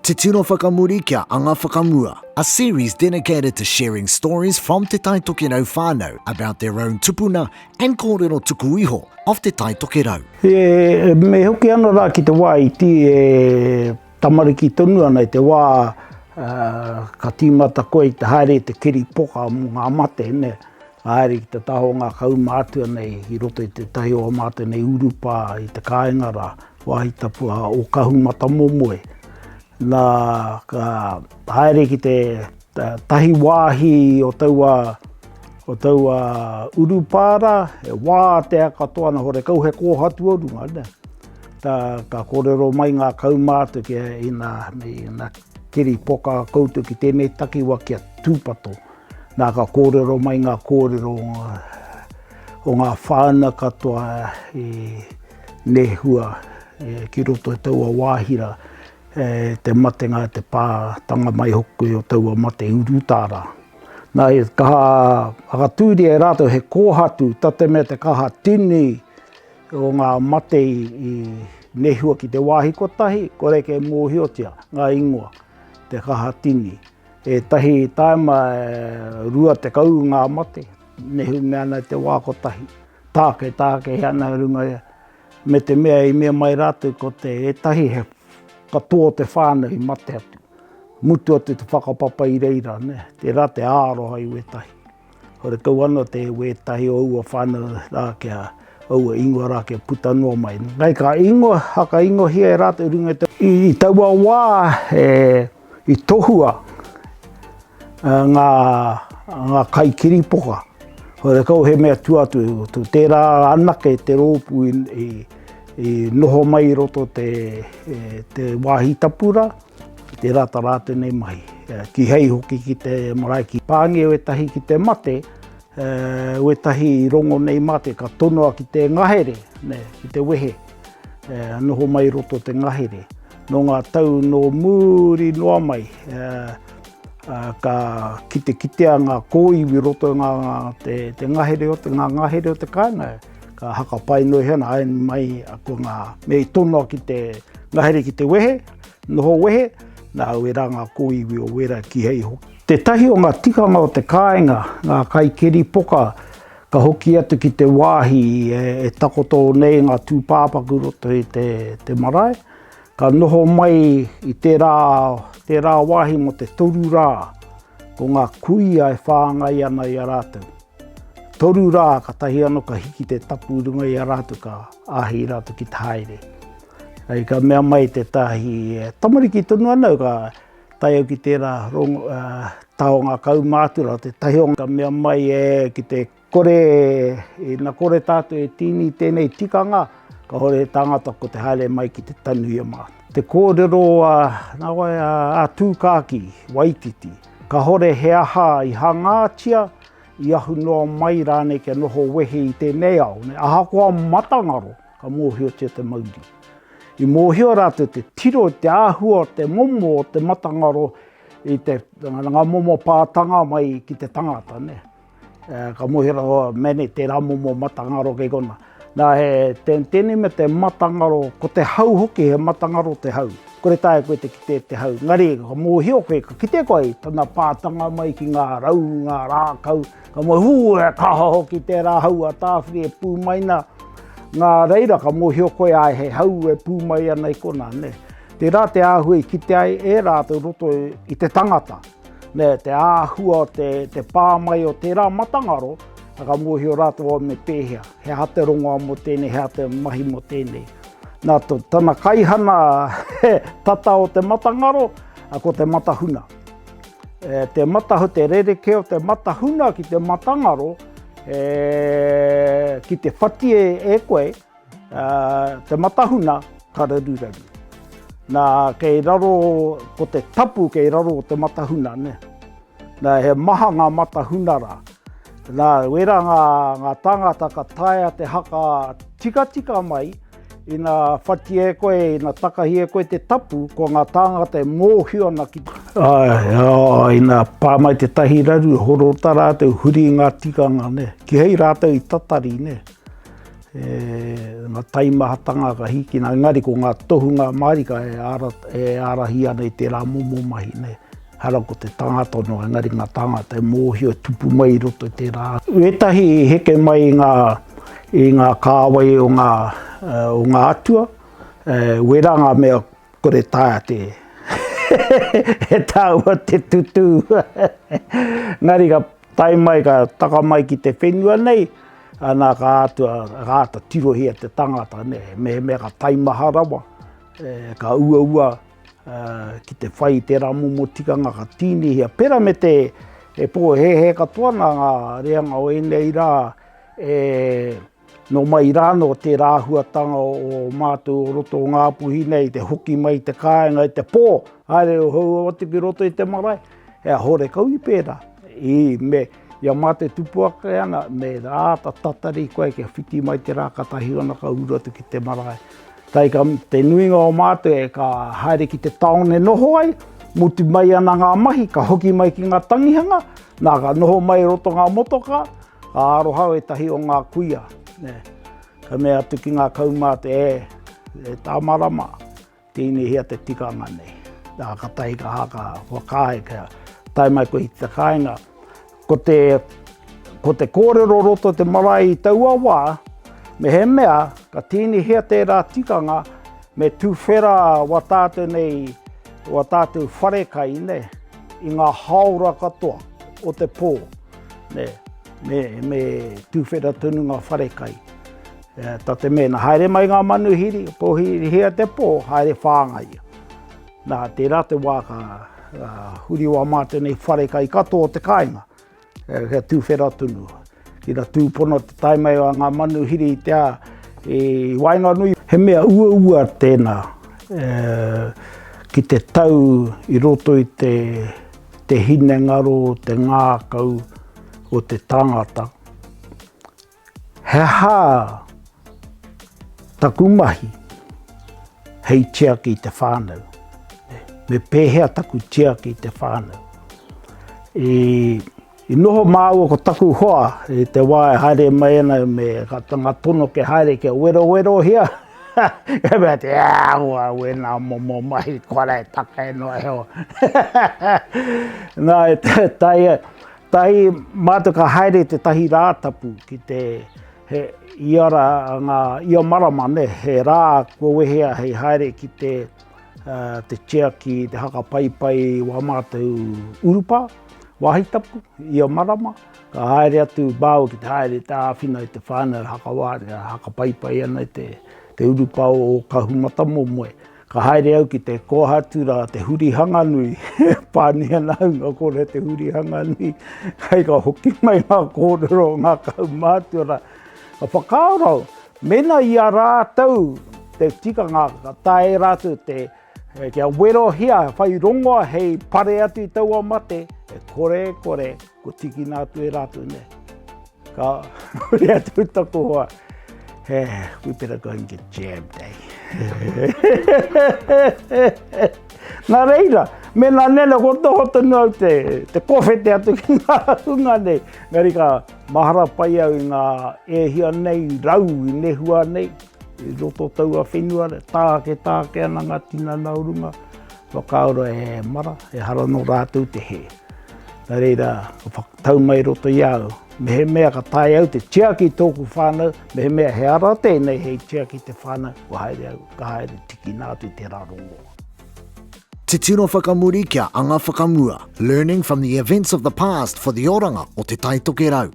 Te Tino Whakamuri kia Anga Whakamua, a series dedicated to sharing stories from Te Tai Toke Rau whānau about their own tupuna and kōrero tuku iho of Te Tai Toke Rau. Me hoki ana rā ki te wā i ti tamariki tonu ana i te wā ka tīmata koe i te haere te kiri poka mo ngā mate ne. Haere ki te taho ngā kaumātua nei i roto i te tahi o mate nei urupā i te kāingara wāhitapua o kahumata momoe. Nā ka haere ki te tahi wāhi o taua urupāra, e wā te katoa na hore kau he kōhatu orunga ne. Ka kōrero mai ngā kaumātua ki i nā kiri poka koutu ki tēnei takiwa kia tūpato. Nā ka kōrero mai ngā kōrero o ngā whāna katoa i nehua ki roto e taua wāhira. Te matenga te pā tanga mai hoku o taua mate urutāra. Nā kaha tūri e rātou he kōhatu, tate mea te kaha tini o ngā mate i nehua ki te wāhi kotahi, kore ke mōhiotia, ngā ingoa, te kaha tini. E tahi taima rua te kau ngā mate, nehu mea nei te wā kotahi. Tāke he ana runga me te mea i mea mai rātou ko te tahi he katoa te whānau i mate atu. Mutu atu te whakapapa i reira, ne? Te rā te āroha i wetahi. Hore kau ana te wetahi o ua whānau rā kia, ua ingoa rā kia puta noa mai. Ngai ka ingoa, haka ingoa hia e rātou runga i taua wā i tohua ngā kai kiripoka. Hore kau he mea tuatu, tērā anake te rōpu i noho mai roto te wāhi tapura, te rata rātou nei mahi. Ki hei hoki ki te marae ki pāngi wetahi ki te mate, wetahi i rongo nei mate ka tonoa ki te ngahere, ne, ki te wehe, noho mai roto te ngahere. No ngā tau no muri noa mai, ki te kitea ngā kōiwi roto te ngahere o te kāinga. Ka haka pai noi hana, ai mai ako ngā mei tonoa ki te ngahere ki te wehe, noho wehe, nā wera ngā kōiwi o wera ki hei hoki. Te tahi o ngā tikanga o te kāinga, ngā kai keri poka, ka hoki atu ki te wāhi e takoto nei ngā tūpāpaku roto i te marae. Ka noho mai i tērā wāhi mo te toru rā, ko ngā kuia e whāngai ana i a rātou. Toru rā ka tahi ano ka hiki te tapu runga i a rātou ka āhi rātou ki te haere. Ai ka mea mai te tahi tamariki tonu anau ka tai au ki tērā tau ngā kaumātura, te tahi o ka mea mai ki te kore, nā kore tātou e tini tēnei tikanga, ka hore tangata ko te haere mai ki te tanuia mā. Te kōrero nā wai a tūkāki, Waititi, ka hore he aha i hangātia, i ahu noa mai rāne kia noho wehe i tēnei au. Ahakoa matangaro ka mōhiotia te mauri. I mōhio rātou te tiro, te āhua, te momo o te matangaro i ngā momo pātanga mai ki te tangata. Ne? Ka mōhio rātou mene tērā momo matangaro kei kona. Nā tēnei me te matangaro, ko te hau hoki he matangaro te hau. Kore tae koe te kite te hau. Ngari, ka mōhio koe, ka kite koe, tana pātanga mai ki ngā rau, ngā rākau. Ka mōhio e kaha hoki tērā hau a tāwhiri e pū maina. Ngā reira ka mōhio koe ai he hau e pū mai ana i kona. Ne? Te rā te āhua i kite ai e rātou roto i te tangata. Ne? Te āhua, te pāmai o tērā matangaro, ka mōhio rātou o me pēhea. He hate rongoa mo tēnei, he hate mahi mo tēnei. Nā tana kaihana tata o te matangaro, ko te matahuna. Te matahu, te rereke o te matahuna ki te matangaro, ki te whatie e koe, te matahuna, ka raruraru. Nā kei raro, ko te tapu kei raro o te matahuna, ne? Nā he maha ngā matahuna rā. Nā wera ngā tangata ka taia te haka tika mai, i nā whati e koe, i nā takahi e koe te tapu, ko ngā tangata e mōhio ana ki... I nā pāmai te tahi raru, horo tā rātou huri ngā tikanga, ne? Ki hei rātou i tatari, ne? ngā taimahatanga ka hiki nā ngari ko ngā tohunga marika e arahi ana i te rā momo mahi ne. Hara ko te tangata no ngari ngā tangata e mōhio tupu mai roto i te rā. Etahi heke mai i ngā kāwai o ngā atua, weranga mea kore tāia te he tāua te tutu. Ngari ka tai mai ka taka mai ki te whenua nei, nā ka ata tirohia te tangata ne, me ka taimaha rawa, ka ua ki te whai te rā momo tikanga ka tini hia. Pera me te pō he katoa nā ngā reanga o enei rā, no mai rāno te rāhuatanga o mātou roto o ngā puhi nei, te hoki mai te kāinga i te pō, haere o hau ati ki roto i te marae, hea hore kau i pērā. Ia mā te tupuaka ana, me rāta tatari koe ke whiti mai te rā katahi ona ka uratu ki te marae. Tai ka te nuinga o mātou e ka haere ki te taone noho ai, mutu mai ana ngā mahi, ka hoki mai ki ngā tangihanga, nā ka noho mai roto ngā motoka, ka arohau e tahi o ngā kuia. Ka mea atu ki ngā kaumāte tā marama, tēnei hea te tikanga nei. Nā ka tai ka haka whakae, ka tai mai ko i te kāinga. Ko te kōrero roto te marae i taua wā, me he mea, ka tēnei hea te rā tikanga, me tūwhera wa tātou nei, wa tātou wharekai nei, i ngā haura katoa o te pō, ne. Me tūwhera tunu ngā wharekai. Tā te mena, haere mai ngā manuhiri, pohiri hea te pō, haere whāngai. Nā, te rā te wā ka huri wā mātou nei wharekai katoa o te kāinga, hea tūwhera tunu. Kira tūpono te taimai o ngā manuhiri i te a, Wainganui, he mea ua tēnā, ki te tau i roto i te hine ngaro, te ngākau, o te tangata. He hā taku mahi hei tia ki te whānau. Me pēhea taku tia ki te whānau. I noho māua ko taku hoa, i te wae haere mai ana me ka tanga tono ke haere ke wero hia. E mea te āua wena momo mahi kore taka e noa heo. Nā e tahi mātou ka haere te tahi rātapu ki te ia marama ne, he rā kua wehea hei haere ki te chiaki, te haka paipai wa mātou urupa, wahitapu, ia marama. Ka haere atu bāu ki te haere tā whina i te whānau haka wāre, haka paipai ana i te urupa o kahumata momoe. Ka haere au ki te kōhatura, te huri hanganui, pānia naunga kore te huri hanganui, hei ka hoki mai ngā kōrero ngā kaumātua. Ka whakaorau, mena i a rātau te tikanga, ka tae rātou te kia wero hia, whai rongoa hei pare atu i taua mate, kore, ko tiki nātu e rātou ne. Ka huri atu tako hoa. Hey, we better go and get jammed, Nā reira, me nā nena hoto nau te kowhe te atu ki ngā hunga nei. Ngari ka mahara pai au i ngā ehia nei, rau i nehua nei, i roto taua whenua, tāke ana ngā tina naurunga. Whakaura mara, hara no rātou te he. Nā reira, tau mai roto iau. Me he mea ka tae au te chiaki tōku whānau, me he mea he ara tēnei hei chiaki te whānau, ka haere tiki nātu te rarongo. Te tino whakamuri kia anga whakamua, learning from the events of the past for the oranga o te taitoke rau.